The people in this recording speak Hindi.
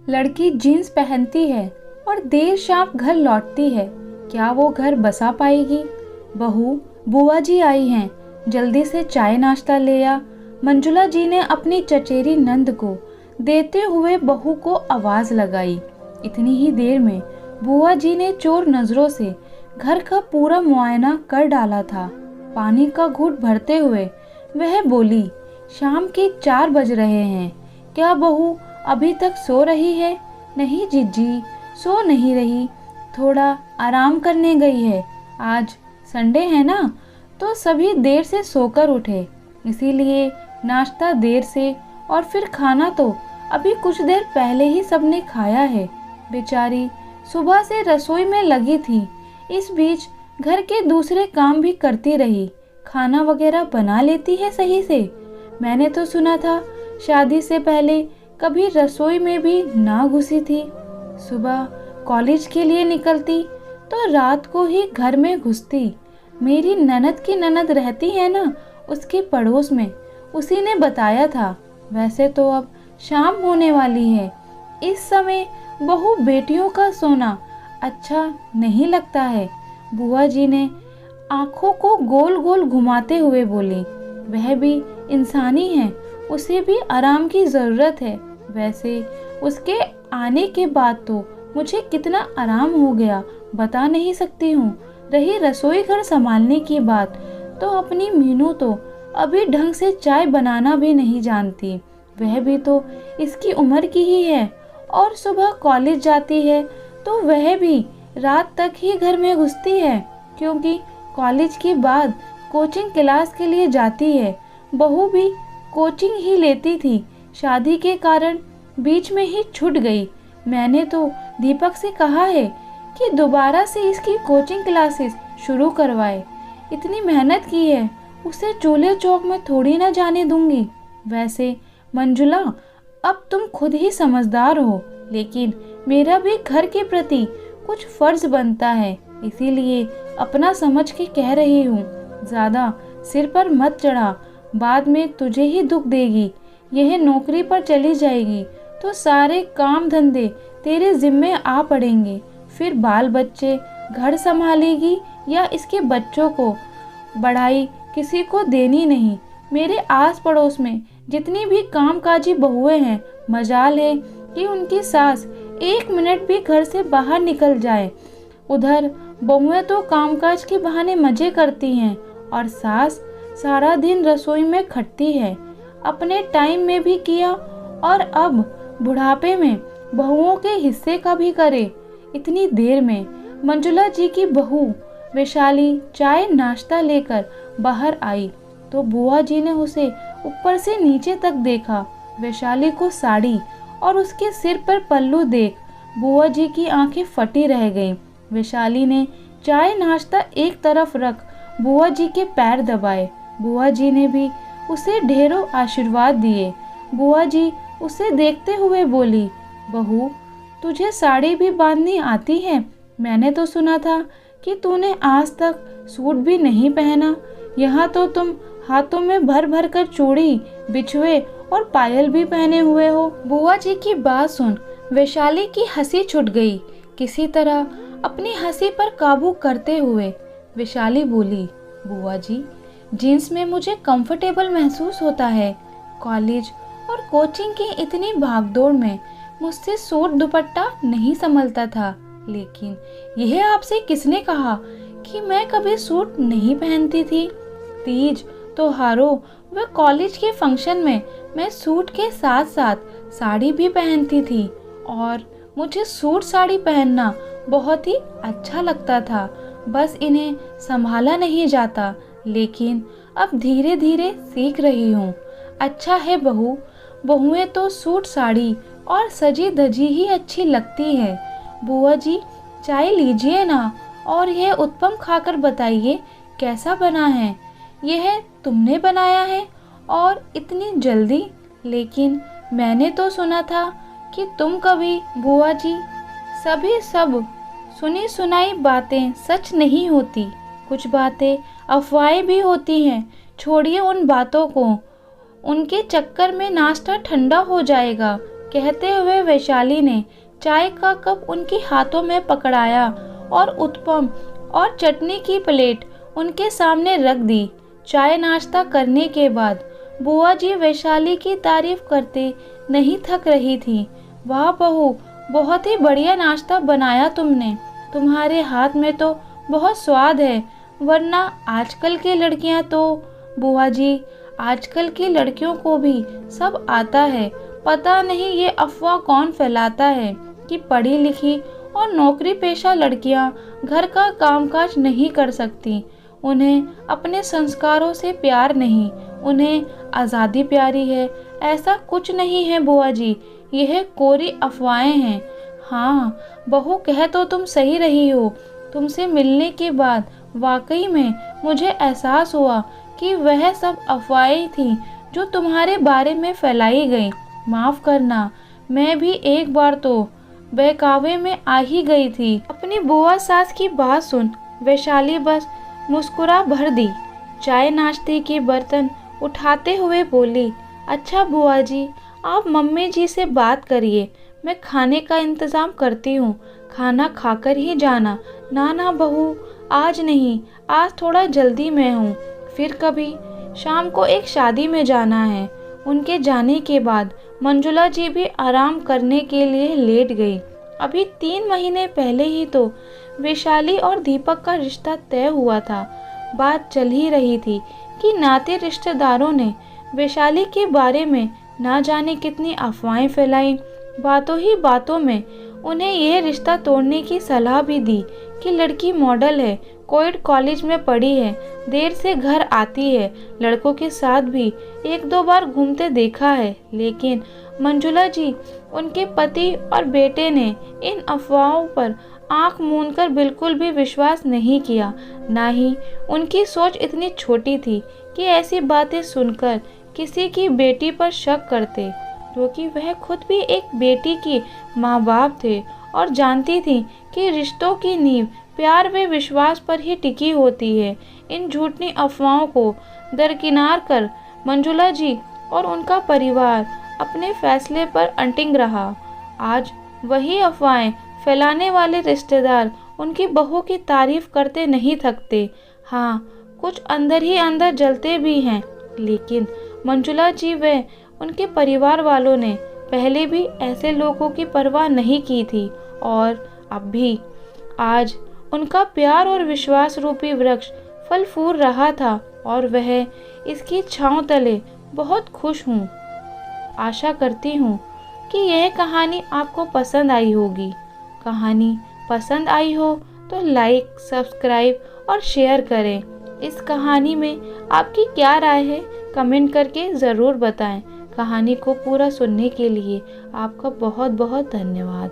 लड़की जीन्स पहनती है और देर शाम घर लौटती है। क्या वो घर बसा पाएगी? बहू, बुआ जी आई हैं, जल्दी से चाय नाश्ता ले आ। मंजुला जी ने अपनी चचेरी नंद को देते हुए बहू को आवाज लगाई। इतनी ही देर में बुआ जी ने चोर नजरों से घर का पूरा मुआयना कर डाला था। पानी का घूंट भरते हुए वह बोली, शाम के 4 बज रहे हैं, क्या बहू अभी तक सो रही है? नहीं जीजी, सो नहीं रही, थोड़ा आराम करने गई है। आज संडे है ना, तो सभी देर से सोकर उठे, इसीलिए नाश्ता देर से, और फिर खाना तो अभी कुछ देर पहले ही सबने खाया है। बेचारी सुबह से रसोई में लगी थी, इस बीच घर के दूसरे काम भी करती रही। खाना वगैरह बना लेती है सही से। मैंने तो सुना था शादी से पहले कभी रसोई में भी ना घुसी थी। सुबह कॉलेज के लिए निकलती तो रात को ही घर में घुसती। मेरी ननद की ननद रहती है ना, उसके पड़ोस में, उसी ने बताया था। वैसे तो अब शाम होने वाली है, इस समय बहू बेटियों का सोना अच्छा नहीं लगता है। बुआ जी ने आंखों को गोल गोल घुमाते हुए बोली, वह भी इंसानी है, उसे भी आराम की ज़रूरत है। वैसे उसके आने के बाद तो मुझे कितना आराम हो गया बता नहीं सकती हूँ। रही रसोई घर संभालने की बात, तो अपनी मीनू तो अभी ढंग से चाय बनाना भी नहीं जानती। वह भी तो इसकी उम्र की ही है, और सुबह कॉलेज जाती है तो वह भी रात तक ही घर में घुसती है, क्योंकि कॉलेज के बाद कोचिंग क्लास के लिए जाती है। बहू भी कोचिंग ही लेती थी, शादी के कारण बीच में ही छूट गई। मैंने तो दीपक से कहा है कि दोबारा से इसकी कोचिंग क्लासेस शुरू करवाए। इतनी मेहनत की है, उसे चूल्हे चौक में थोड़ी ना जाने दूंगी। वैसे मंजुला, अब तुम खुद ही समझदार हो, लेकिन मेरा भी घर के प्रति कुछ फर्ज बनता है, इसीलिए अपना समझ के कह रही हूँ। ज़्यादा सिर पर मत चढ़ा, बाद में तुझे ही दुख देगी। यह नौकरी पर चली जाएगी तो सारे काम धंधे तेरे जिम्मे आ पड़ेंगे। फिर बाल बच्चे घर संभालेगी या इसके बच्चों को बढ़ाई किसी को देनी नहीं। मेरे आस पड़ोस में जितनी भी कामकाजी बहुएं हैं, मजाल है कि उनकी सास 1 मिनट भी घर से बाहर निकल जाए। उधर बहुएं तो कामकाज के बहाने मजे करती हैं और सास सारा दिन रसोई में खटती है। अपने टाइम में भी किया और अब बुढ़ापे में बहुओं के हिस्से का भी करे। इतनी देर में मंजुला जी की बहू वैशाली चाय नाश्ता लेकर बाहर आई तो बुआ जी ने उसे ऊपर से नीचे तक देखा। वैशाली को साड़ी और उसके सिर पर पल्लू देख बुआ जी की आंखें फटी रह गईं। वैशाली ने चाय नाश्ता एक तरफ रख बुआ जी के पैर दबाए। बुआ जी ने भी उसे ढेरों आशीर्वाद दिए। बुआ जी उसे देखते हुए बोली, बहू, तुझे साड़ी भी बांधनी आती है? मैंने तो सुना था कि तूने आज तक सूट भी नहीं पहना। यहाँ तो तुम हाथों में भर भर कर चूड़ी, बिछुए और पायल भी पहने हुए हो। बुआ जी की बात सुन वैशाली की हंसी छूट गई। किसी तरह अपनी हंसी पर काबू करते हुए वैशाली बोली, बुआ जी, जीन्स में मुझे कंफर्टेबल महसूस होता है। कॉलेज और कोचिंग की इतनी भागदौड़ में मुझसे सूट दुपट्टा नहीं संभलता था। लेकिन यह आपसे किसने कहा कि मैं कभी सूट नहीं पहनती थी? तीज, त्योहारों व कॉलेज के फंक्शन में मैं सूट के साथ साथ साड़ी भी पहनती थी और मुझे सूट साड़ी पहनना बहुत ही अच्छा लगता था। बस इन्हें संभाला नहीं जाता, लेकिन अब धीरे धीरे सीख रही हूँ। अच्छा है बहू, बहुएं तो सूट साड़ी और सजी धजी ही अच्छी लगती है। बुआ जी, चाय लीजिए ना, और यह उत्पम खाकर बताइए कैसा बना है। यह तुमने बनाया है और इतनी जल्दी? लेकिन मैंने तो सुना था कि तुम कभी। बुआ जी, सभी सब सुनी सुनाई बातें सच नहीं होती, कुछ बातें अफवाहें भी होती हैं। छोड़िए उन बातों को, उनके चक्कर में नाश्ता ठंडा हो जाएगा। कहते हुए वैशाली ने चाय का कप उनके हाथों में पकड़ाया और उत्पम और चटनी की प्लेट उनके सामने रख दी। चाय नाश्ता करने के बाद बुआ जी वैशाली की तारीफ करते नहीं थक रही थी। वाह बहू, बहुत ही बढ़िया नाश्ता बनाया तुमने, तुम्हारे हाथ में तो बहुत स्वाद है, वरना आजकल की लड़कियां तो। बुआ जी, आजकल की लड़कियों को भी सब आता है, पता नहीं ये अफवाह कौन फैलाता है कि पढ़ी लिखी और नौकरी पेशा लड़कियां घर का कामकाज नहीं कर सकती। उन्हें अपने संस्कारों से प्यार नहीं, उन्हें आज़ादी प्यारी है। ऐसा कुछ नहीं है बुआ जी, यह कोरी अफवाहें हैं। हाँ बहू, कह तो तुम सही रही हो। तुमसे मिलने के बाद वाकई में मुझे एहसास हुआ कि वह सब अफवाहें थीं जो तुम्हारे बारे में फैलाई गई। माफ़ करना, मैं भी एक बार तो बहकावे में आ ही गई थी। अपनी बुआ सास की बात सुन वैशाली बस मुस्कुरा भर दी। चाय नाश्ते के बर्तन उठाते हुए बोली, अच्छा बुआ जी, आप मम्मी जी से बात करिए, मैं खाने का इंतज़ाम करती हूँ, खाना खाकर ही जाना। ना ना बहू, आज नहीं, आज थोड़ा जल्दी में हूँ, फिर कभी। शाम को एक शादी में जाना है। उनके जाने के बाद मंजुला जी भी आराम करने के लिए लेट गई। अभी 3 महीने पहले ही तो वैशाली और दीपक का रिश्ता तय हुआ था। बात चल ही रही थी कि नाते रिश्तेदारों ने वैशाली के बारे में ना जाने कितनी अफवाहें फैलाई। बातों ही बातों में उन्हें यह रिश्ता तोड़ने की सलाह भी दी कि लड़की मॉडल है, कोएड कॉलेज में पढ़ी है, देर से घर आती है, लड़कों के साथ भी 1-2 बार घूमते देखा है। लेकिन मंजुला जी, उनके पति और बेटे ने इन अफवाहों पर आंख मूंदकर बिल्कुल भी विश्वास नहीं किया। ना ही उनकी सोच इतनी छोटी थी कि ऐसी बातें सुनकर किसी की बेटी पर शक करते, क्योंकि वह खुद भी एक बेटी की माँ बाप थे और जानती थी कि रिश्तों की नींव प्यार व विश्वास पर ही टिकी होती है। इन झूठी अफवाहों को दरकिनार कर मंजुला जी और उनका परिवार अपने फैसले पर अडिग रहा। आज वही अफवाहें फैलाने वाले रिश्तेदार उनकी बहू की तारीफ करते नहीं थकते। हाँ, कुछ अंदर ही अंदर जलते भी हैं, लेकिन मंजुला जी व उनके परिवार वालों ने पहले भी ऐसे लोगों की परवाह नहीं की थी और अब भी। आज उनका प्यार और विश्वास रूपी वृक्ष फल फूल रहा था और वह इसकी छांव तले बहुत खुश हूँ। आशा करती हूँ कि यह कहानी आपको पसंद आई होगी। कहानी पसंद आई हो तो लाइक, सब्सक्राइब और शेयर करें। इस कहानी में आपकी क्या राय है, कमेंट करके ज़रूर बताएं। कहानी को पूरा सुनने के लिए आपका बहुत बहुत धन्यवाद।